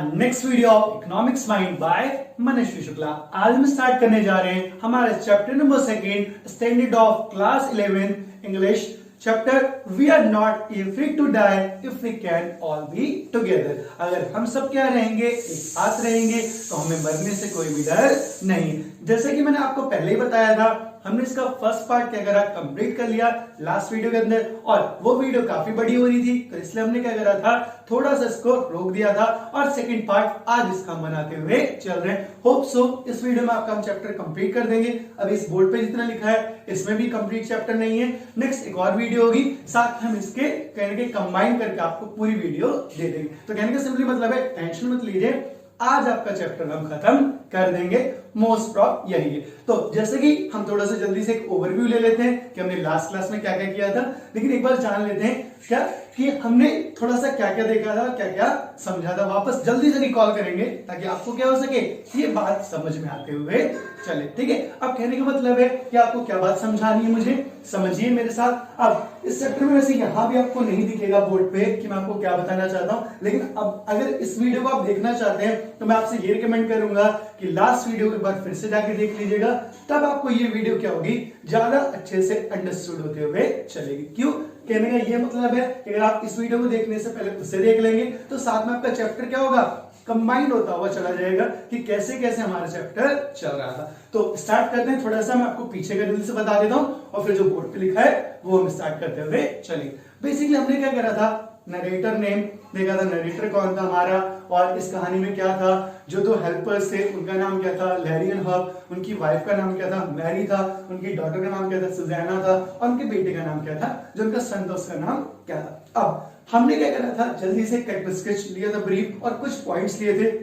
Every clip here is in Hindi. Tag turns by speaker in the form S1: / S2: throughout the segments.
S1: Next video of economics mind by Manashvi Shukla. आज हम स्टार्ट करने जा रहे हैं हमारे chapter number 2 standard of class 11 English chapter we are not free to die if we can all be together. अगर हम सब क्या रहेंगे, एक साथ रहेंगे, तो हमें मरने से कोई भी डर नहीं। जैसे कि मैंने आपको पहले ही बताया था, हमने इसका फर्स्ट पार्ट क्या करा, कंप्लीट कर लिया लास्ट वीडियो के अंदर, और वो वीडियो काफी बड़ी हो रही थी, तो इसलिए हमने क्या करा था, थोड़ा सा इसको रोक दिया था, और सेकंड पार्ट आज इसका हम बनाते हुए चल रहे हैं। होप सो इस वीडियो में आपका हम चैप्टर कंप्लीट कर देंगे। अभी इस बोर्ड पे जितना लिखा है इसमें भी कंप्लीट चैप्टर नहीं है। नेक्स्ट एक और वीडियो होगी, साथ हम इसके कहने के कंबाइन करके आपको पूरी वीडियो दे देंगे। तो कहने का सिंपली मतलब है, टेंशन मत लीजिए, आज आपका चैप्टर हम खत्म कर देंगे, मोस्ट प्रॉप यही है। तो जैसे कि हम थोड़ा सा जल्दी से एक ओवरव्यू ले लेते हैं कि हमने लास्ट क्लास में क्या क्या किया था, लेकिन एक बार जान लेते हैं क्या कि हमने थोड़ा सा क्या क्या देखा था, क्या क्या समझा था, वापस जल्दी से रिकॉल करेंगे ताकि आपको क्या हो सके, ये बात समझ में आते हुए चले। ठीक है, अब कहने का मतलब है कि आपको क्या बात समझानी है, मुझे समझिए मेरे साथ। अब इस चैप्टर में वैसे यहां भी आपको नहीं दिखेगा बोर्ड पे कि मैं आपको क्या बताना चाहता हूं, लेकिन अब अगर इस वीडियो को आप देखना चाहते हैं तो मैं आपसे ये रिकमेंड करूंगा कि लास्ट वीडियो एक बार फिर से जाके देख लीजिएगा, तब आपको ये वीडियो क्या होगी, ज्यादा अच्छे से अंडरस्टूड होते हुए चलेगी। क्यों? कहने का ये मतलब है कि अगर आप इस वीडियो को देखने से पहले उसे देख लेंगे तो साथ में आपका चैप्टर क्या होगा, कंबाइंड होता हुआ चला जाएगा कि कैसे कैसे हमारा चैप्टर चल रहा था। तो स्टार्ट करते हैं, थोड़ा सा मैं आपको पीछे का डिटेल से बता देता हूं और फिर जो बोर्ड पे लिखा है वो हम स्टार्ट करते हुए चलेंगे। बेसिकली हमने क्या करा था, नरेटर नेम देखा था, नरेटर कौन था हमारा, और इस कहानी में क्या था, जो दो हेल्पर्स थे उनका नाम क्या था, लैरी एंड हर्ब, उनकी वाइफ का नाम क्या था, मैरी था, उनकी डॉटर का नाम क्या था, सुजैना था, और उनके बेटे का नाम क्या था, जो उनका सन था उसका नाम क्या था। अब हमने क्या करा था, जल्दी से कैरेक्टर स्केच लिया था ब्रीफ, और कुछ पॉइंट्स लिए थे।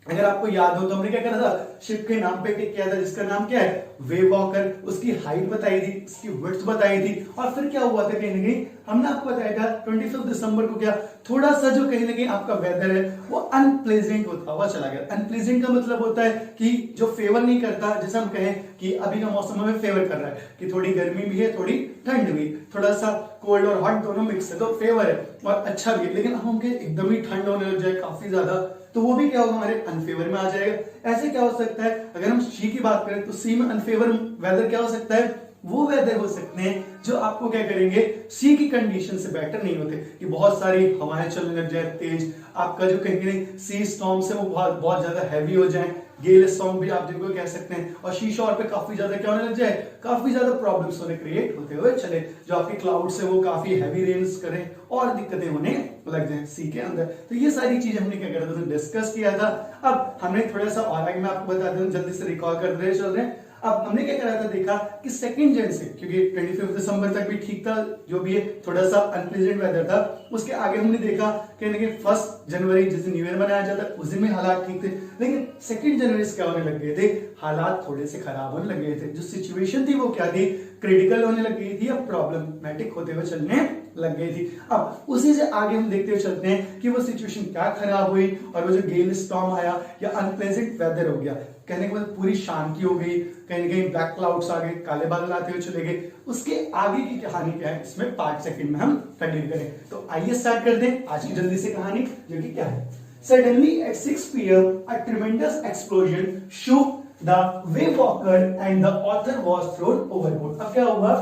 S1: अगर आपको याद हो तो हमने क्या करा था, शिप के नाम पे टिक किया था जिसका नाम क्या है, वेव वॉकर, उसकी हाइट बताई थी, उसकी विड्थ बताई थी, और फिर क्या हुआ था, कहीं ना कहीं हमने आपको बताया था 25 दिसंबर को क्या थोड़ा सा जो कहीं ना कहीं आपका वेदर है वो अनप्लेजेंट होता हुआ चला गया। अनप्लेजेंट का मतलब होता है कि जो फेवर नहीं करता, जैसे हम कहें कि अभी का मौसम हमें फेवर कर रहा है कि थोड़ी गर्मी भी है, थोड़ी ठंड भी, थोड़ा सा कोल्ड और हॉट दोनों मिक्स है, तो फेवर है और अच्छा भी है। लेकिन अब हम एकदम ही ठंड होने लग जाए काफी ज्यादा, तो वो भी क्या होगा, हमारे अनफेवर में आ जाएगा। ऐसे क्या हो सकता है, अगर हम सी की बात करें तो सी में अनफेवर वेदर क्या हो सकता है, वो वेदर हो सकते हैं जो आपको क्या करेंगे, सी की कंडीशन से बेटर नहीं होते, कि बहुत सारी हवाएं चलने लग जाए तेज, आपका जो कहीं सी स्टॉर्म से वो बहुत ज्यादा हैवी हो जाए, गेल स्टॉर्म भी आप जिनको कह सकते हैं, और सी शोर पे काफी ज्यादा क्या होने लग जाए, काफी ज्यादा प्रॉब्लम्स होने क्रिएट होते हुए चले, जो आपके क्लाउड्स है वो काफी हैवी रेन्स करें और दिक्कतें होने लग जाए सी के अंदर। तो ये सारी चीजें हमने क्या करा था, डिस्कस किया था। अब हमने थोड़ा सा और आगे मैं आपको बता दूं, जल्दी से रिकॉल कर रहे चल रहे हैं। अब हमने क्या करा था, देखा कि 2 जनवरी से, क्योंकि 25 दिसंबर तक भी ठीक था, जो भी है थोड़ा सा अनप्लेजेंट वेदर था, उसके आगे हमने देखा कि 1 जनवरी जिस दिन न्यू ईयर मनाया जाता है उस दिन में हालात ठीक थे, लेकिन 2 जनवरी से क्या होने लग गए थे, हालात थोड़े से खराब होने लग गए थे। जो सिचुएशन थी वो क्या थी, क्रिटिकल होने लग गई थी या प्रॉब्लमैटिक होते हुए चलने लग गई थी। अब उसी से आगे हम देखते हुए चलते हैं कि वो सिचुएशन क्या खराब हुई, और वो जो गेल स्टॉर्म आया या अनप्लेजेंट वेदर हो गया, कहने के बाद पूरी शांति हो गई, कहीं ना कहीं ब्लैक क्लाउड्स आ गए, काले बादल आते हुए चले गए। उसके आगे की कहानी क्या है, इसमें 5 सेकंड में हम कंटिन्यू करें। तो आइए स्टार्ट कर दें आज की जल्दी से कहानी, जो कि क्या है। Suddenly at 6 p.m. a tremendous explosion shook the Waywalker and the author was thrown overboard. अब क्या हुआ,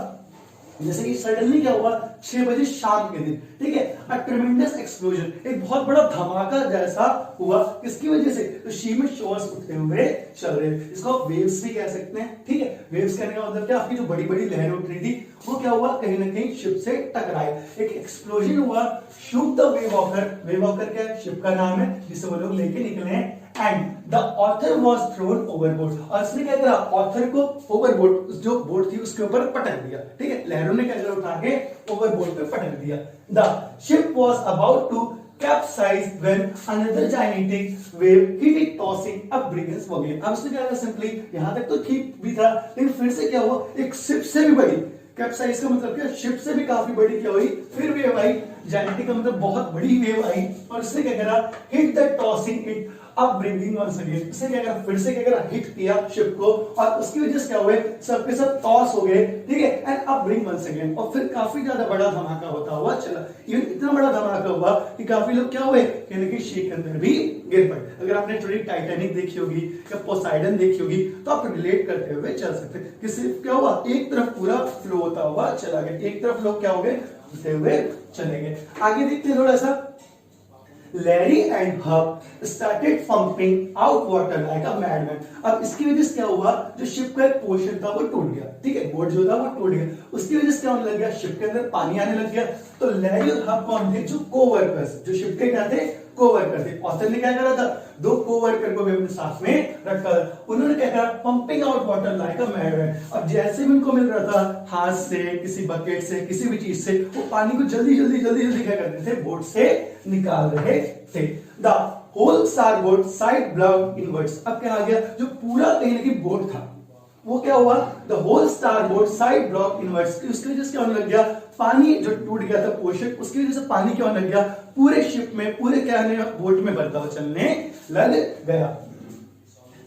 S1: जैसे कि सडनली क्या हुआ, 6 बजे शाम के दिन, ठीक है, अ ट्रेमेंडस एक्सप्लोजन, एक बहुत बड़ा धमाका जैसा हुआ। किसकी वजह से, तो शी में शोर्स उठते हुए चल रहे हैं, इसको वेव्स भी कह सकते हैं। ठीक है, वेव्स कहने का मतलब क्या, आपकी जो बड़ी बड़ी लहरें उठ रही थी वो क्या हुआ, कहीं ना कहीं शिप से टकराए, एक एक्सप्लोजन हुआ। Shoot the wave walker, wave walker क्या है, शिप का नाम है जिसे वो लोग लेके निकले हैं, and the author was thrown overboard, और इसने क्या करा, ऑथर को ओवरबोर्ड, जो बोट थी उसके ऊपर पटक दिया। ठीक है, लहरों ने क्या करा, उठा के ओवरबोर्ड पे पटक दिया। The ship was about to capsize when another gigantic wave hit it, tossing up brigands वगैरह। अब इसने क्या करा, सिंपली यहां तक तो ठीक भी था, लेकिन फिर से क्या हुआ, एक शिप से भी बड़ी, कैप्साइज का मतलब क्या, शिप से भी काफी बड़ी क्या हुई, फिर वेव आई, जाइनेटिक का मतलब बहुत बड़ी वेव आई और इसने क्या करा, हिट द टॉसिंग इट अब ब्रिंगिंग वंस अगेन, इसने क्या करा, फिर से क्या करा, हिट किया शिप को और उसकी वजह से क्या हुए, सब के सब टॉस हो गए, ठीक है, एंड अब ब्रिंग वंस अगेन, और फिर काफी ज्यादा बड़ा धमाका होता हुआ चला। इवन इतना बड़ा धमाका हुआ कि काफी लोग क्या हुए, कहने की शिप के अंदर भी गिर पड़े। अगर आपने थोड़ी टाइटैनिक देखी होगी या पोसाइडन देखी होगी तो आप रिलेट करते हुए चल सकते हैं कि सिर्फ क्या हुआ, एक तरफ पूरा फ्लो होता हुआ चला गया, एक तरफ लोग क्या हो गए, होते हुए चले गए। आगे देखते हैं थोड़ा सा। Larry and Hub started pumping out water like a madman। अब इसकी वजह से क्या हुआ, जो शिप का एक पोर्शन था वो टूट गया, ठीक है, बोर्ड जो था वो टूट गया, उसकी वजह से क्या होने लग गया, शिप के अंदर पानी आने लग गया। तो लैरी और हब कौन थे, जो कोवर्कर्स, जो शिप के क्या थे, कोवर्कर थे। ऑथर ने क्या करा था, दो कोवर्कर को भी अपने साथ में रखा, उन्होंने क्या करा, pumping out water like a madman. अब जैसे भी उनको मिल रहा था हाथ से, किसी बकेट से, किसी भी चीज से, वो पानी को जल्दी जल्दी जल्दी जल्दी क्या करते थे, बोट से निकाल रहे थे। The hole starboard side blocked inwards। अब क्या आ गया, जो पूरा कहीं ना कहीं बोट था वो क्या हुआ, the hole starboard side blocked inwards, उसकी वजह से क्या होने लग गया, पानी जो टूट गया था पोर्शन, उसकी वजह से पानी क्या होने लग गया, पूरे शिप में, पूरे क्या है, बोट में भरता हुआ चलने लग गया।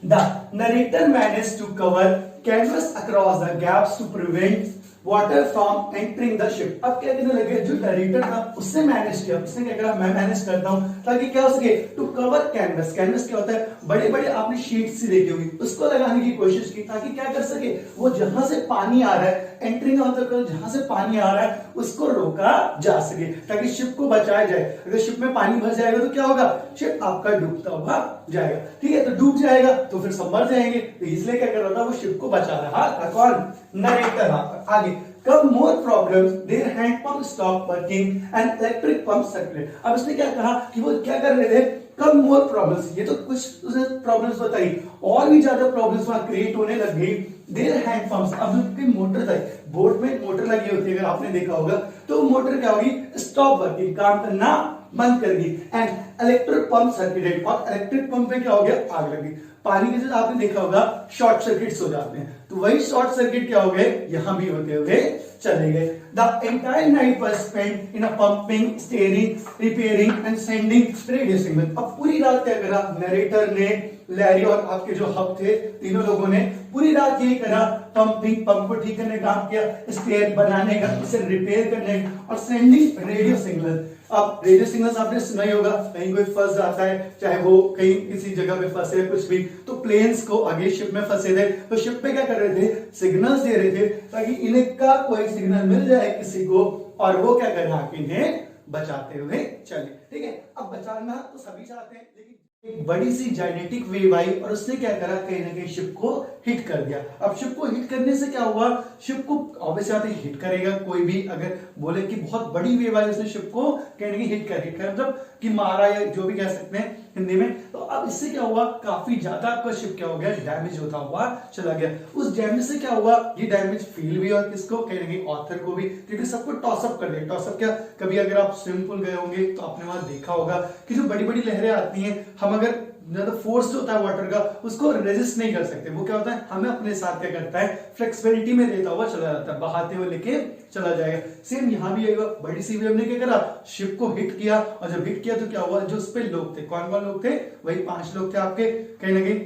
S1: The narrator managed to cover canvas across the gaps to prevent water from entering the ship. अब क्या कहने लगे, जो नरेटर था उससे मैनेज किया, उसने क्या करा, मैं मैनेज करता हूं ताकि क्या हो सके, टू कवर कैनवस। कैनवस क्या होता है, बड़े बड़े आपने शीट्स देखी होगी, उसको लगाने की कोशिश की ताकि क्या कर सके, वो जहां से पानी आ रहा है, एंट्रिंग का मतलब जहां से पानी आ रहा है उसको रोका जा सके, ताकि शिप को बचाया जाए। अगर शिप में पानी भर जाएगा तो क्या होगा, शिप आपका डूबता हुआ जाएगा, ठीक है, तो डूब जाएगा तो फिर सब मर जाएंगे, तो इसलिए क्या कर रहा था, वो शिप को बचा रहा था। कौन, नरेटर। आगे, come more problems, there hand pump stop working and electric pump circulate. अब इसने क्या कहा कि वो क्या कर रहे थे, कम मोर प्रॉब्लम्स, ये तो कुछ उसने प्रॉब्लम्स बताई, और भी ज्यादा प्रॉब्लम्स वहां क्रिएट होने लग गई। देयर हैंड पंप्स, अब जो मोटर था, बोट में मोटर लगी होती है, अगर आपने देखा होगा तो मोटर क्या होगी, स्टॉप वर्किंग, काम करना बंद कर दी, एंड इलेक्ट्रिक पंप सर्कुलेट, और इलेक्ट्रिक पंप में क्या हो गया, आग लगी। पानी के साथ आपने देखा होगा शॉर्ट सर्किट्स हो जाते हैं, तो वही शॉर्ट सर्किट क्या हो गए, यहां भी होते हुए चले गए। The entire night was spent in a pumping, steering, repairing and sending radio signal. अब पूरी रात क्या करा, नरेटर ने, लैरी और आपके जो हब थे, तीनों लोगों ने पूरी रात यही करा, पंपिंग, पंप को ठीक करने का काम किया, स्टेयर बनाने का, उसे रिपेयर करने का, और सेंडिंग रेडियो सिग्नल। अब रेडियो सिग्नल्स आपने सुना ही होगा, कहीं कोई फंस जाता है, चाहे वो कहीं किसी जगह पे फंसे कुछ भी, तो प्लेन्स को आगे शिप में फंसे थे, तो शिप पे क्या कर रहे थे, सिग्नल्स दे रहे थे ताकि इनका कोई सिग्नल मिल जाए किसी को, और वो क्या कर रहा है, इन्हें बचाते हुए चले, ठीक है। अब बचाना तो सभी चाहते हैं, लेकिन एक बड़ी सी जाइनेटिक वेव आई और उसने क्या करा, कहीं ना कहीं शिप को हिट कर दिया। अब शिप को हिट करने से क्या हुआ, शिप को ऑब्वियसली आते हिट करेगा कोई भी, अगर बोले कि बहुत बड़ी वेव आई, उसने शिप को कहीं ना कहीं हिट कर मतलब कि मारा, या जो भी कह सकते हैं हिंदी में। तो अब इससे क्या हुआ, काफी ज्यादा आपका शिप क्या हो गया, डैमेज होता हुआ चला गया। उस डैमेज से क्या हुआ, ये डैमेज फील भी और किसको, कहीं ना कहीं ऑथर को भी, क्योंकि सबको टॉसअप कर दिया। टॉसअप क्या, कभी अगर आप स्विमिंग पूल गए होंगे तो आपने वहां देखा होगा कि जो बड़ी बड़ी लहरें आती हैं, हम अगर ज्यादा फोर्स होता है वाटर का, उसको रेजिस्ट नहीं कर सकते, वो क्या होता है, हमें अपने साथ क्या करता है, फ्लेक्सिबिलिटी में देता हुआ चला जाता है, बहाते हुए लेके चला जाएगा। सेम यहां भी आएगा, बड़ी सी वेव ने क्या करा, शिप को हिट किया, और जब हिट किया तो क्या हुआ, जो उस पे लोग थे, कौन कौन लोग थे, वही 5 लोग थे आपके, कहीं ना कहीं,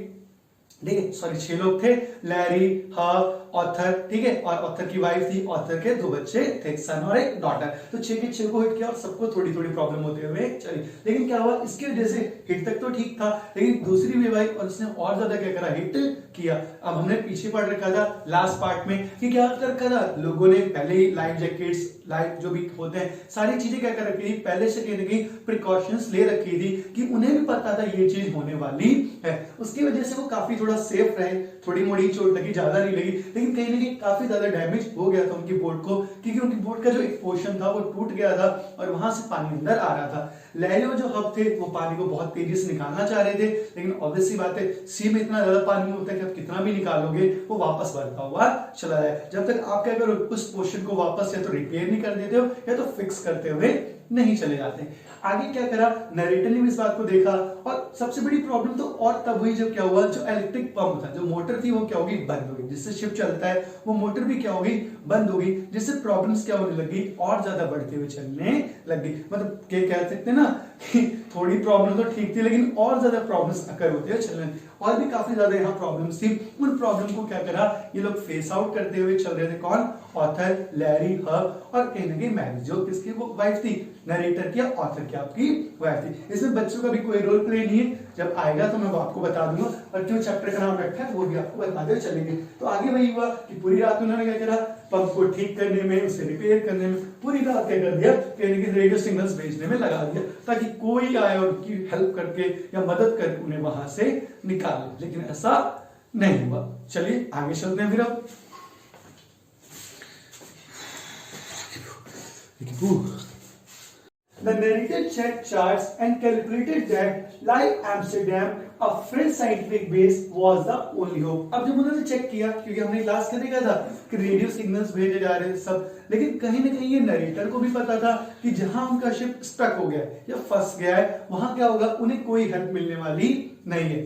S1: ठीक है, सॉरी 6 लोग थे, लैरी, हब, ऑथर, ठीक है, और ऑथर की वाइफ थी, ऑथर के 2 बच्चे थे, एक सन और एक डॉटर। तो 6 के 6 को हिट किया और सबको थोड़ी थोड़ी प्रॉब्लम होते हुए चली। लेकिन क्या हुआ, इसकी वजह से हिट तक तो ठीक था, लेकिन दूसरी वेव आई और उसने और ज्यादा क्या करा, हिट किया। अब हमने पीछे पढ़ रखा था लास्ट पार्ट में कि क्या कर रखा था, लोगों ने पहले ही लाइफ जैकेट्स, लाइफ जो भी होते हैं, सारी चीजें क्या कर रखी थी, पहले से कहीं ना कहीं प्रिकॉशंस ले रखी थी कि उन्हें भी पता था ये चीज होने वाली है। उसकी वजह से वो काफी थोड़ा सेफ रहे, थोड़ी मोड़ी चोट लगी, ज्यादा नहीं लगी, लेकिन कहीं ना कहीं काफी ज्यादा डैमेज हो गया था उनकी बोट को, क्योंकि उनकी बोट का जो एक पोर्शन था वो टूट गया था और वहां से पानी अंदर आ रहा था। लैरी और जो हब थे वो पानी को बहुत तेजी से निकालना चाह रहे थे, लेकिन ऑब्वियसली बात है, सी में इतना ज्यादा पानी होता है कि आप कितना भी निकालोगे वो वापस बढ़ता हुआ चला जाए। जब तक आप क्या करो, उस पोर्शन को वापस या तो रिपेयर नहीं कर देते हो या तो फिक्स करते हुए नहीं चले जाते। आगे क्या करा, नरेटर ने भी इस बात को देखा और सबसे बड़ी प्रॉब्लम तो और तब हुई जब क्या हुआ, जो इलेक्ट्रिक पंप था, जो मोटर थी वो क्या होगी, बंद हो गई। जिससे शिप चलता है वो मोटर भी क्या होगी, बंद हो गई, जिससे प्रॉब्लम्स क्या होने लगी, और ज्यादा बढ़ते हुए चलने लग गई। मतलब क्या कह सकते हैं ना कि थोड़ी प्रॉब्लम तो ठीक थी लेकिन और ज्यादा प्रॉब्लम्स अकर होते हुए चलने, और भी काफी ज्यादा यहाँ प्रॉब्लम्स थी। उन प्रॉब्लम को क्या करा, ये लोग फेस आउट करते हुए चल रहे थे। कौन, ऑथर, लैरी, हब और कहीं ना कहीं मैरी, जो किसकी वो वाइफ थी, नरेटर की, ऑथर की आपकी वाइफ थी। इसमें बच्चों का भी कोई रोल प्ले नहीं है, जब आएगा तो मैं आपको बता दूंगा, और क्यों चैप्टर का नाम रखा है वो भी आपको बताते हुए चलेंगे। तो आगे वही हुआ कि पूरी रात उन्होंने क्या करा, पंप को ठीक करने में, उसे रिपेयर करने में पूरी रात क्या कर दिया, कहीं ना कहीं रेडियो सिग्नल्स भेजने में लगा दिया, ताकि कोई आए और उनकी हेल्प करके या मदद करके उन्हें वहां से निकाल ले। लेकिन ऐसा नहीं हुआ। चलिए आगे चलते हैं फिर अब। The narrator checked charts and calculated that, like Amsterdam, a French scientific base was the only hope. अब जब उन्होंने चेक किया, क्योंकि हमने क्लास में देखा था कि रेडियो सिग्नल्स भेजे जा रहे थे सब, लेकिन कहीं ना कहीं ये नरेटर को भी पता था कि जहां उनका शिप स्टक हो गया है या फंस गया है, वहां क्या होगा, उन्हें कोई हेल्प मिलने वाली नहीं है।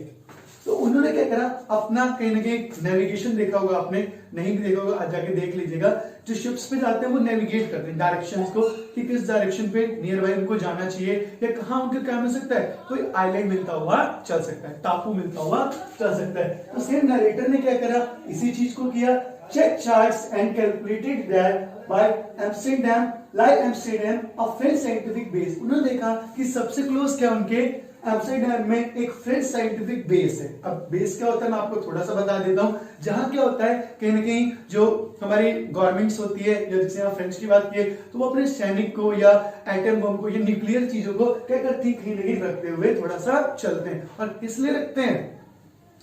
S1: तो उन्होंने क्या करा, अपना कहीं ना कहीं नेविगेशन देखा होगा आपने, नहीं भी देखा होगा आज जाके देख लीजिएगा। जो शिप्स पे जाते हैं वो नेविगेट करते हैं डायरेक्शंस को, कि किस डायरेक्शन पे नियर बाय उनको जाना चाहिए, या कहाँ उनके क्या मिल सकता है, कोई आइलैंड मिलता हुआ चल सकता है, टापू मिलता हुआ चल सकता है। तो सेम नरेटर ने क्या करा, इसी चीज को किया, check charts and calculated that by Amsterdam, like Amsterdam, a French scientific base. उन्होंने देखा कि सबसे क्लोज क्या उनके एम्स्टर्डम में एक फ्रेंच साइंटिफिक बेस है। अब बेस क्या होता है मैं आपको थोड़ा सा बता देता हूं। जहां क्या होता है, कहीं ना कहीं जो हमारी गवर्नमेंट्स होती है, या जैसे यहाँ फ्रेंच की बात की तो वो अपने सैनिक को या एटम बम को या न्यूक्लियर चीजों को क्या करती है, कहीं ना कहीं रखते हुए थोड़ा सा चलते हैं। और इसलिए रखते हैं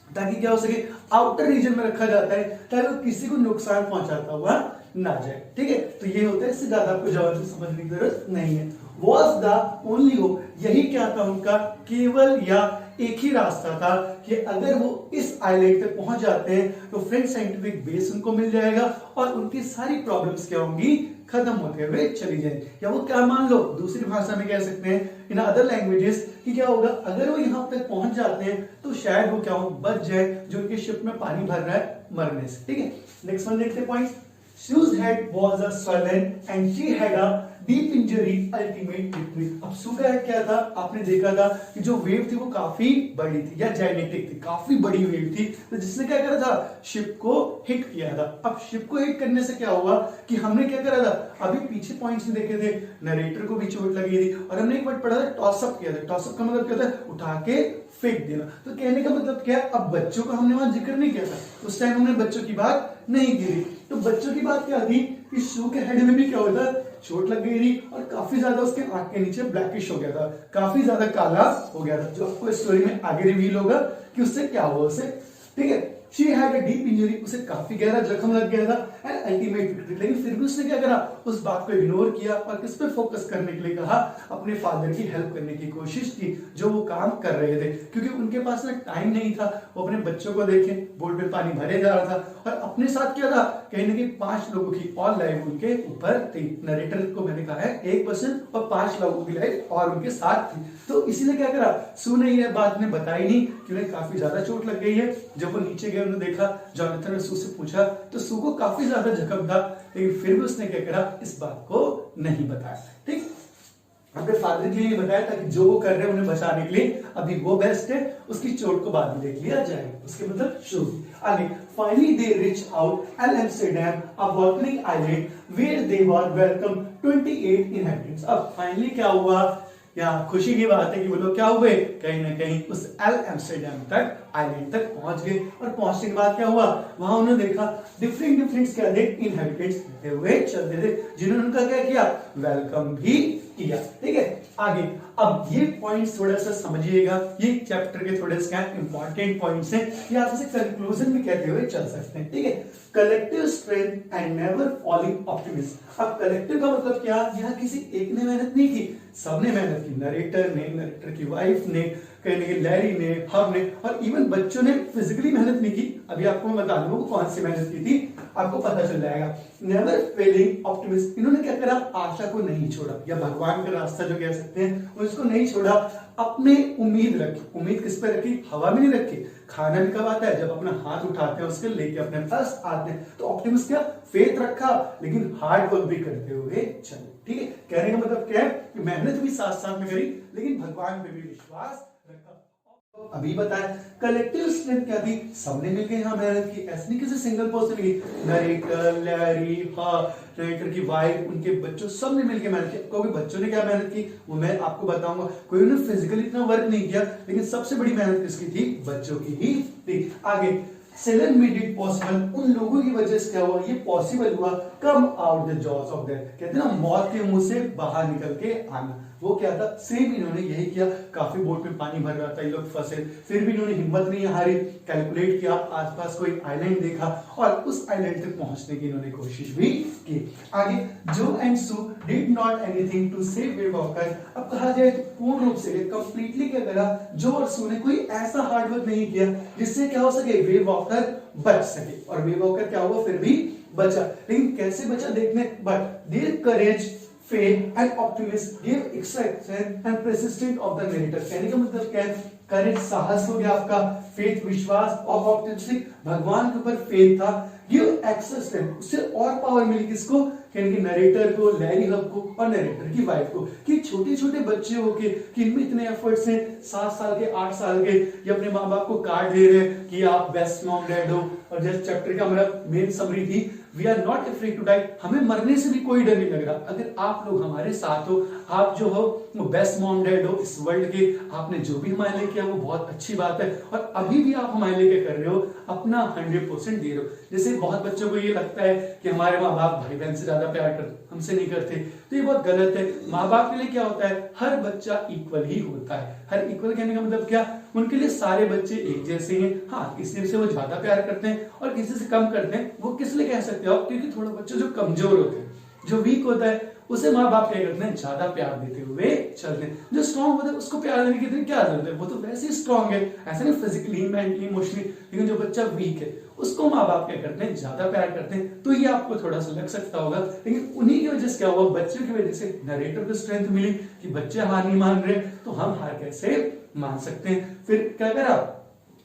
S1: ताकि क्या हो सके, आउटर रीजन में रखा जाता है ताकि वो किसी को नुकसान पहुंचाता हुआ ना जाए। ठीक है, तो ये होता है, इससे ज्यादा आपको जवाब से समझने की जरूरत नहीं है। Was the only hope, यही क्या था उनका केवल या एक ही रास्ता था कि अगर वो इस आइलैंड तक पहुंच जाते हैं तो फ्रेंच साइंटिफिक बेस उनको मिल जाएगा और उनकी सारी प्रॉब्लम्स क्या होंगी, खत्म होते हुए चली जाएंगी। या वो क्या मान लो, दूसरी भाषा में कह सकते हैं इन अदर लैंग्वेजेस कि क्या होगा, अगर वो यहां तक पहुंच जाते हैं तो शायद वो क्या हो, बच जाए जो उनके शिप में पानी भर रहा है मरने से। ठीक है, नेक्स्ट वन देखते हैं point. Sue's head was a swollen and she had a deep injury, ultimate victory। अब सू का हेड क्या था, आपने देखा था कि जो वेव थी वो काफी बड़ी थी या जायनेटिक थी, काफी बड़ी वेव थी, तो जिसने क्या करा था, शिप को हिट किया था। अब शिप को हिट करने से क्या हुआ कि हमने क्या करा था, अभी पीछे पॉइंट्स में देखे थे, नरेटर को भी चोट लगी थी और हमने एक बार पढ़ा था टॉसअप किया था। टॉसअप का मतलब क्या था, उठा के फेंक देना। तो कहने का मतलब क्या है, अब बच्चों का हमने वहां जिक्र नहीं किया था, उस टाइम हमने बच्चों की बात नहीं की थी। तो बच्चों की बात क्या थी कि शू के हेड में भी क्या होता, चोट लग गई थी और काफी ज्यादा उसके आंख के नीचे ब्लैकिश हो गया था, काफी ज्यादा काला हो गया था, जो आपको स्टोरी में आगे रिवील होगा कि उससे क्या हुआ उसे। ठीक है, she had a deep injury, उसे काफी गहरा जख्म लग गया था एंड अल्टीमेट विक्ट्री। लेकिन फिर भी उसने क्या करा, उस बात को इग्नोर किया और किस पे फोकस करने के लिए कहा, अपने फादर की हेल्प करने की कोशिश की जो वो काम कर रहे थे, क्योंकि उनके पास ना टाइम नहीं था, वो अपने बच्चों को देखें, बोट में पानी भरे जा रहा था और अपने साथ क्या था, कहीं ना कहीं 5 लोगों की और लाइफ उनके ऊपर थी। नरेटर को मैंने कहा है 1 पर्सन और 5 लोगों की लाइफ और उनके साथ थी। तो इसीलिए क्या करा, सू ने यह बात ने बताई नहीं कि उन्हें काफी ज्यादा चोट लग गई है। जब वो नीचे गए उन्होंने देखा, जॉनथन ने सू से पूछा तो सू को काफी ज्यादा जख्म था, लेकिन फिर भी उसने क्या करा, इस बात को नहीं बताया। ठीक, अपने फादर के लिए बताया ताकि जो वो कर रहे हैं उन्हें बचाने के लिए अभी वो बेस्ट है, उसकी चोट को बाद में देख लिया जाएगा। उसके मतलब शू आगे। Finally they reached out at Amsterdam, a volcanic island where they were welcomed 28 inhabitants। अब फाइनली क्या हुआ, यहाँ खुशी की बात है कि वो लोग क्या हुए, कहीं ना कहीं उस एम्स्टर्डम तक, आइलैंड तक पहुंच गए। और पहुंचने के बाद क्या हुआ, वहां उन्होंने देखा डिफरेंट क्या थे, इनहेबिटेंट्स रहते हुए चलते थे, जिन्होंने उनका क्या किया, वेलकम भी किया। ठीक है, आगे अब ये पॉइंट्स थोड़ा सा समझिएगा, ये चैप्टर के थोड़े से इंपॉर्टेंट पॉइंट्स हैं, ये आप इसे कंक्लूजन भी कहते हुए चल सकते हैं। ठीक है, collective strength and never falling optimism. अब कलेक्टिव का मतलब क्या, यहाँ किसी एक ने मेहनत नहीं की, सबने मेहनत की, नरेटर ने, नरेटर की वाइफ ने, कहीं ना कहीं लैरी ने, हमने, और इवन बच्चों ने फिजिकली मेहनत नहीं की। अभी आपको मैं बता दूंगा कौन सी मेहनत की थी, आपको पता चल जाएगा। नेवर फेलिंग ऑप्टिमिस्ट, इन्होंने क्या करा, आशा को नहीं छोड़ा, या भगवान का रास्ता जो कह सकते हैं उसको नहीं छोड़ा, अपने उम्मीद रखी। उम्मीद किस पे रखी, हवा में नहीं रखी। खाना भी कब आता है, जब अपना हाथ उठाते हैं उसके लेके अपने पास आते हैं। तो ऑप्टिमिस्ट क्या, फेथ रखा लेकिन हार्ड वर्क भी करते हुए चले। ठीक है, कहने का मतलब क्या है कि मेहनत भी साथ साथ में करी लेकिन भगवान पे भी विश्वास रखा। अभी बताया कलेक्टिव स्ट्रेंथ क्या थी, सबने मिलकर यहाँ मेहनत की, ऐसे नहीं किसी सिंगल पर्सन की, नरेटर, लैरी, नरेटर की वाइफ, उनके बच्चों, सबने मिलकर मेहनत की। कोई बच्चों ने क्या मेहनत की वो मैं आपको बताऊंगा। कोई ने फिजिकली इतना वर्क नहीं किया, लेकिन सबसे बड़ी मेहनत किसकी थी, बच्चों की ही थी। आगे सेलन मेड इट पॉसिबल, उन लोगों की वजह से क्या हुआ, ये पॉसिबल हुआ, come out the jaws of death, कहते हैं ना मौत के मुंह से बाहर निकल के आना। वो क्या था, सेम इन्होंने यही किया। काफी बोट में पानी भर रहा था, ये लोग फंसे, फिर भी इन्होंने हिम्मत नहीं हारी, कैलकुलेट किया, आसपास कोई आइलैंड देखा और उस आइलैंड तक पहुंचने की इन्होंने कोशिश भी की। आगे जो and Sue did not anything to save Way Walker, अब कहा जाए तो पूर्ण रूप से कंप्लीटली क्या करा, जो और सू ने कोई ऐसा हार्डवर्क नहीं किया जिससे क्या हो सके, वे वॉकर बच सके। और वे वॉकर क्या हुआ, फिर भी बचा, लेकिन कैसे बचा देखने, but there courage, faith and optimism gave extra strength and persistence of the narrator। कहने का मतलब क्या है, करेज साहस हो गया आपका, फेथ विश्वास, और ऑप्टिमिस्टिक भगवान के ऊपर फेथ था, गिव एक्स्ट्रा स्ट्रेंथ, उससे और पावर मिली किसको, कहने की नरेटर को, लैरी हब को और नरेटर की वाइफ को, कि छोटे छोटे बच्चे होके कि इनमें इतने एफर्ट्स हैं, 7 साल के 8 साल के, ये अपने माँ बाप को कार्ड दे रहे हैं कि आप बेस्ट मॉम डैड हो। और जैसे चैप्टर का हमारा मेन समरी थी, we are not afraid to die, हमें मरने से भी कोई डर नहीं लग रहा। अगर आप लोग हमारे साथ हो, आप जो हो वो बेस्ट मॉम डैड हो इस वर्ल्ड के, आपने जो भी हमारे लिए किया वो बहुत अच्छी बात है, और अभी भी आप हमारे लिए क्या कर रहे हो, अपना 100% दे रहे हो। जैसे बहुत बच्चों को ये लगता है कि हमारे माँ बाप भाई बहन से ज्यादा प्यार करते, हमसे नहीं करते, तो ये बहुत गलत है। माँ बाप के लिए क्या होता है, हर बच्चा इक्वल ही होता है। हर इक्वल कहने का मतलब क्या, उनके लिए सारे बच्चे एक जैसे हैं। हाँ, किसी से वो ज्यादा प्यार करते हैं और किसी से कम करते हैं, वो किस लिए कह सकते हो, क्योंकि थोड़ा बच्चा जो कमजोर होते हैं, जो वीक होता है, उसे माँ बाप क्या करते हैं, ज्यादा प्यार देते हुए चलते हैं। जो स्ट्रॉन्ग होता है उसको प्यार देने की क्या जरूरत है, वो तो वैसे ही स्ट्रॉन्ग है, ऐसा नहीं फिजिकली, मेंटली, इमोशनली। लेकिन जो बच्चा वीक है उसको माँ बाप क्या करते हैं, ज्यादा प्यार करते हैं। तो ये आपको थोड़ा सा लग सकता होगा, लेकिन उन्हीं की वजह से क्या हुआ, बच्चों की वजह से नरेटर को स्ट्रेंथ मिली कि बच्चे हार नहीं मान रहे, तो हम हार कैसे मान सकते हैं। फिर क्या करा,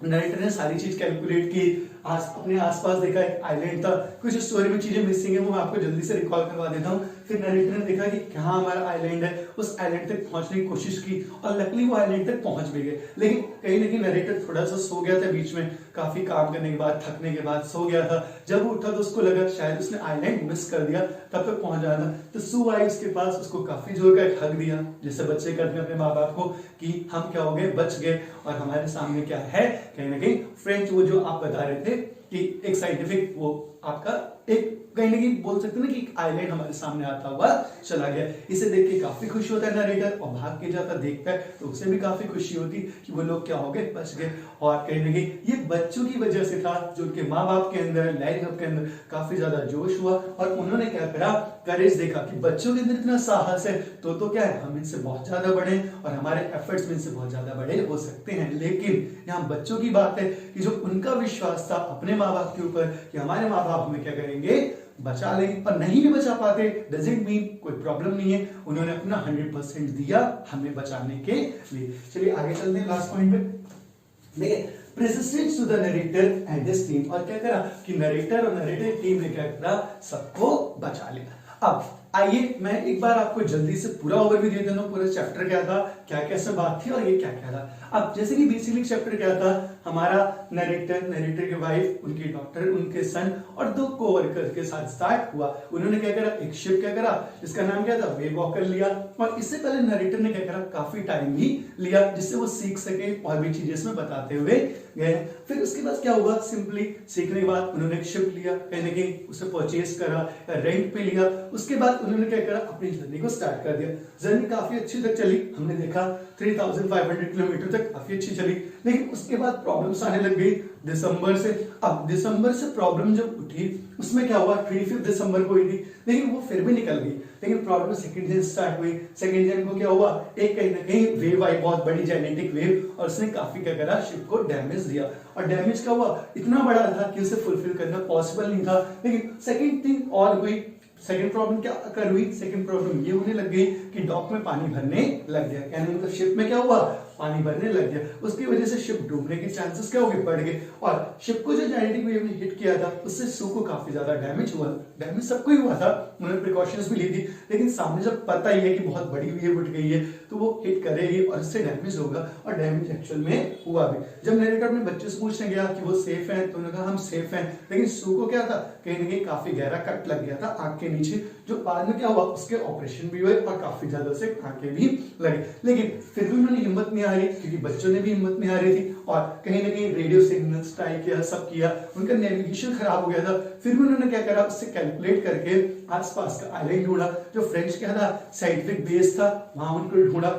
S1: नरेटर ने सारी चीज कैलकुलेट की, अपने आसपास देखा एक आइलैंड था, कुछ स्टोरी में चीजें मिसिंग है वो मैं आपको जल्दी से रिकॉल करवा देता हूँ। फिर नरेटर ने देखा कि कहाँ हमारा आइलैंड है, उस आइलैंड तक पहुंचने की कोशिश की और लकीली वो आइलैंड तक पहुंच भी गए। लेकिन कहीं ना कहीं नरेटर थोड़ा सा सो गया था बीच में, काफी काम करने के बाद, थकने के बाद सो गया था। जब वो उठा तो उसको लगा शायद उसने आइलैंड मिस कर दिया, तब तक पहुंच जाना। तो सू आई उसके पास, उसको काफी जोर का एक हग दिया, जैसे बच्चे करते हैं अपने माँ बाप को कि हम क्या हो गए, बच गए, और हमारे सामने क्या है, कहीं ना कहीं फ्रेंच, वो जो आप बता रहे थे कि एक साइंटिफिक, वो आपका एक कहीं ना कहीं बोल सकते हैं ना कि एक आइलैंड हमारे सामने आता हुआ चला गया। इसे देख के काफी खुशी होता है नरेटर, और भाग के जाता देखता है तो उसे भी काफी खुशी होती कि वो लोग क्या हो गए, बच गए। और कहीं ना कहीं ये बच्चों की वजह से था, जो उनके माँ बाप के अंदर, लैरी हब के अंदर काफी ज्यादा जोश हुआ, और उन्होंने क्या करा, करेज देखा कि बच्चों के अंदर इतना साहस है, तो क्या है, हम इनसे बहुत ज्यादा बड़े और हमारे एफर्ट्स में इनसे बहुत ज्यादा बड़े हो सकते हैं। लेकिन यहाँ बच्चों की बात है कि जो उनका विश्वास था अपने माँ बाप के ऊपर कि हमारे माँ बाप हमें क्या करेंगे, बचा लेंगे, और नहीं भी बचा पाते डजंट मीन कोई प्रॉब्लम नहीं है, उन्होंने अपना 100% दिया हमें बचाने के लिए। चलिए आगे चलते हैं लास्ट पॉइंट पे। देखिए, president to the narrator and his team, और क्या करा कि नरेटर और नरेटर टीम ने क्या करा, सबको बचा लिया। अब आइए मैं एक बार आपको जल्दी से पूरा ओवरव्यू दे देता हूं, पूरा चैप्टर क्या था, क्या क्या सब बात थी और ये क्या क्या था। अब जैसे कि बेसिकली चैप्टर क्या था, हमारा नरेटर, नरेटर की वाइफ, उनकी डॉक्टर, उनके सन और 2 कोवर्कर के साथ स्टार्ट हुआ। उन्होंने क्या करा, एक शिप क्या करा, जिसका नाम क्या था, वे वॉकर लिया, और इससे पहले नरेटर ने क्या करा, काफी टाइम भी लिया जिससे वो सीख सके और भी चीजें इसमें बताते हुए गए। फिर उसके बाद क्या हुआ, सिंपली सीखने के बाद उन्होंने एक शिप लिया, कहीं ना कहीं उसे परचेज करा, रेंट पे लिया। उसके बाद उन्होंने क्या करा, अपनी जर्नी को स्टार्ट कर दिया। जर्नी काफी अच्छी तक चली, हमने देखा 3500 किलोमीटर तक काफी अच्छी चली। लेकिन उसके बाद प्रॉब्लम्स आने लग गई दिसंबर से। अब दिसंबर से प्रॉब्लम जब उठी उसमें क्या हुआ, 25 दिसंबर को हुई थी, लेकिन वो फिर भी निकल गई। लेकिन प्रॉब्लम सेकंड दिन स्टार्ट हुई। सेकंड दिन को क्या हुआ, एक कहीं ना कहीं वेव आई, बहुत बड़ी जेनेटिक वेव, और उसने काफी क्या करा, शिप को डैमेज दिया। और डैमेज क्या हुआ, इतना बड़ा था कि उसे फुलफिल करना पॉसिबल नहीं था। लेकिन सेकंड थिंग और हुई, सेकंड प्रॉब्लम क्या कर हुई, सेकंड प्रॉब्लम ये होने लग गई कि डॉक में पानी भरने लग गया। कहने मतलब शिप में क्या हुआ, पानी भरने लग गया। उसकी वजह से शिप डूबने के चांसेस क्या हो गए, बढ़ गए। और शिप को जो जेनेटिक वेव ने हिट किया था उससे सू को काफी ज्यादा डैमेज हुआ। डैमेज सबको ही हुआ था, उन्होंने प्रिकॉशंस भी ली थी, लेकिन सामने जब पता ही है कि बहुत बड़ी वेव उठ गई है तो वो हिट करेगी और इससे डैमेज होगा। और डैमेज एक्चुअल में हुआ भी। जब नरेटर अपने बच्चे से पूछने गया कि वो सेफ है तो उन्होंने कहा हम सेफ हैं, लेकिन सू को क्या था, कहीं ना कहीं काफी गहरा कट लग गया था आंख के नीचे, जो बाद में क्या हुआ, उसके ऑपरेशन भी हुए और काफी ज्यादा से आंखें भी लगे। लेकिन फिर भी उन्होंने हिम्मत नहीं हारी, क्योंकि बच्चों ने भी हिम्मत नहीं हारी थी। और कहीं ना कहीं रेडियो सिग्नल्स ट्राई किया, सब किया, उनका नेविगेशन खराब हो गया था। फिर भी उन्होंने क्या करा, उससे कैलकुलेट करके आसपास का आइलैंड ढूंढा, जो फ्रेंच का था साइंटिफिक बेस था, वहां उनको ढूंढा,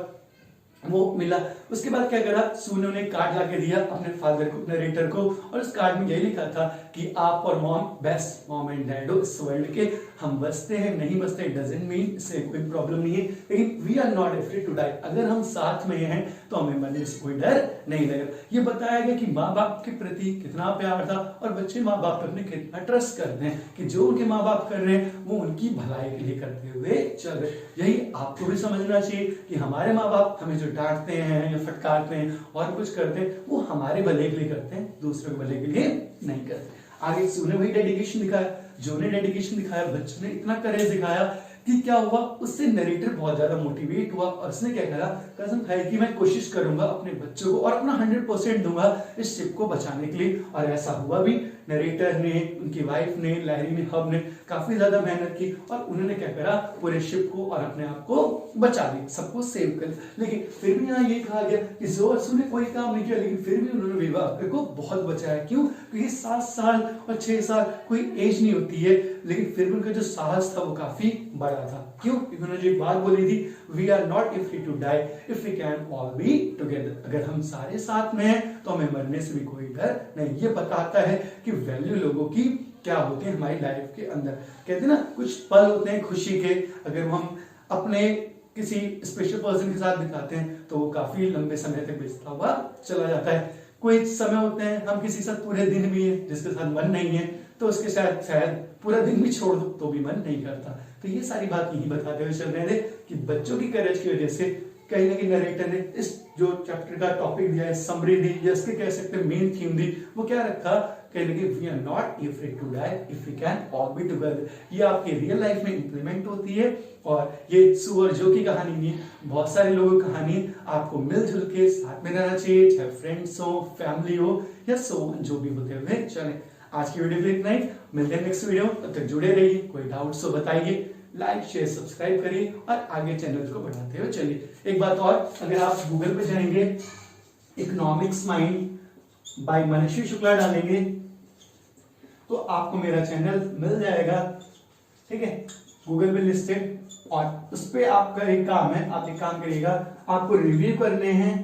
S1: वो मिला। उसके बाद क्या करा, सू ने उन्हें कार्ड लाके दिया अपने फादर को, नरेटर को, और उस कार्ड में यही लिखा था कि आप और mom best mom and dad हो इस वर्ल्ड के। हम बसते हैं नहीं बसते डजंट मीन, इससे कोई प्रॉब्लम नहीं है, लेकिन we are not afraid to die. अगर हम साथ में हैं तो हमें मरने से कोई डर नहीं लगेगा। ये बताया गया कि माँ बाप के प्रति कितना प्यार था और बच्चे माँ बाप पर अपने कितना ट्रस्ट करते हैं कि जो उनके माँ बाप कर रहे हैं वो उनकी भलाई के लिए करते हुए चल रहे। यही आपको भी समझना चाहिए कि हमारे माँ बाप हमें जो डांटते हैं या फटकारते हैं और कुछ करते हैं वो हमारे भले के लिए करते हैं, दूसरे के भले के लिए नहीं करते। आगे सू ने वही डेडिकेशन दिखाया, जो ने डेडिकेशन दिखाया, बच्चों ने इतना करेज दिखाया कि क्या हुआ, उससे नरेटर बहुत ज्यादा मोटिवेट हुआ और उसने क्या करा, कसम खाई कि मैं कोशिश करूंगा अपने बच्चों को और अपना 100% दूंगा इस शिप को बचाने के लिए। और ऐसा हुआ भी। नरेटर ने, उनकी वाइफ ने, लैरी ने, हब ने काफी ज्यादा मेहनत की और उन्होंने क्या करा, पूरे शिप को और अपने आप को बचा लिया, सबको सेव कर लिया। लेकिन फिर भी यहाँ ये कहा गया कि जो अर्सू ने कोई काम नहीं किया, लेकिन फिर भी उन्होंने विवाह को बहुत बचाया। क्यों? क्योंकि 7 साल और 6 साल कोई एज नहीं होती है, लेकिन फिर भी उनका जो साहस था वो काफी बड़ा था। क्यों? क्योंकि उन्होंने जो एक बात बोली थी, we are not afraid to die if we can all be together. अगर हम सारे साथ में हैं तो हमें मरने से भी कोई डर नहीं। ये बताता है कि वैल्यू लोगों की क्या होती है हमारी लाइफ के अंदर। कहते हैं ना, कुछ पल होते हैं खुशी के, अगर हम अपने किसी स्पेशल पर्सन के साथ बिताते हैं तो वो काफी लंबे समय तक बीतता हुआ चला जाता है। कोई समय होते हैं हम किसी साथ पूरे दिन भी है, जिसके साथ मन नहीं है तो उसके साथ शायद पूरा दिन भी छोड़ दो तो भी मन नहीं करता। तो ये सारी बात यही बताते हुए चल रहे थे कि बच्चों की करेज की वजह से कहीं ना कहीं नरेटर ने इस जो चैप्टर का टॉपिक दिया है, समरी दी, या इसके कह सकते हैं मेन थीम दी, वो क्या रखा, कहीं ना कहीं we are not afraid to die if we can all be together. ये आपकी रियल लाइफ में इंप्लीमेंट होती है और ये सू और जो की कहानी नहीं है, बहुत सारे लोगों की कहानी है। आपको मिलजुल के साथ में रहना चाहिए, चाहे फ्रेंड्स हो, फैमिली हो या सो जो भी होते हुए चले। आज की वीडियो के लिए इतना ही, मिलते हैं नेक्स्ट वीडियो, तब तक जुड़े रहिए। कोई डाउट्स हो बताइए, लाइक शेयर सब्सक्राइब करिए और आगे चैनल को बढ़ाते हुए चलिए। एक बात और, अगर आप गूगल पे जाएंगे इकोनॉमिक्स माइंड बाय मनस्वी शुक्ला डालेंगे तो आपको मेरा चैनल मिल जाएगा, ठीक है, गूगल पे लिस्टेड। और उस पे आपका एक काम है, आप एक काम करिएगा, आपको रिव्यू करने हैं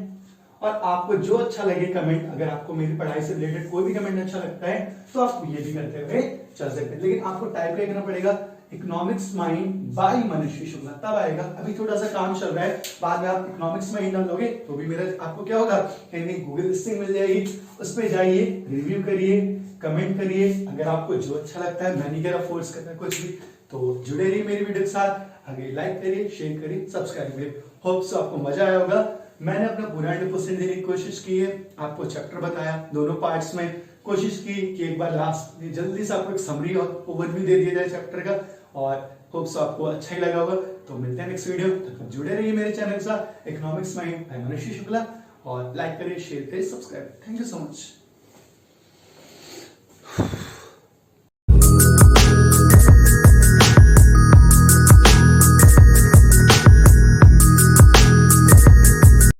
S1: और आपको जो अच्छा लगे कमेंट, अगर आपको मेरी पढ़ाई से रिलेटेड कोई भी कमेंट अच्छा लगता है तो आप ये भी करते हुए चल सकते हैं। लेकिन आपको टाइप करना पड़ेगा इकोनॉमिक्स माइंड बाय मनस्वी शुक्ला, तब आएगा। अभी थोड़ा सा काम चल रहा है, बाद में आप इकोनॉमिक्स माइंड डालोगे तो भी मेरा आपको क्या होगा, कहीं गूगल लिस्टिंग मिल जाएगी, उस पर जाइए, रिव्यू करिए, कमेंट करिए। अगर आपको जो अच्छा लगता है, मैं नहीं कह रहा फोर्स करना कुछ भी, तो जुड़े रहिए मेरी वीडियो के साथ। आगे लाइक करिए, शेयर करिए, सब्सक्राइब करिए। होप सो आपको मजा आया होगा। मैंने अपना पूरा 100% देने की कोशिश की है, आपको चैप्टर बताया दोनों पार्ट्स में, कोशिश की कि एक बार लास्ट जल्दी से आपको एक समरी और ओवरव्यू दे दिया जाए चैप्टर का, और होप सो आपको अच्छा ही लगा होगा। तो मिलते हैं नेक्स्ट वीडियो, तब तक जुड़े रहिए मेरे चैनल के साथ इकोनॉमिक्स माइंड बाय मनस्वी शुक्ला, और लाइक करिए, शेयर करिए, subscribe. Thank you so much.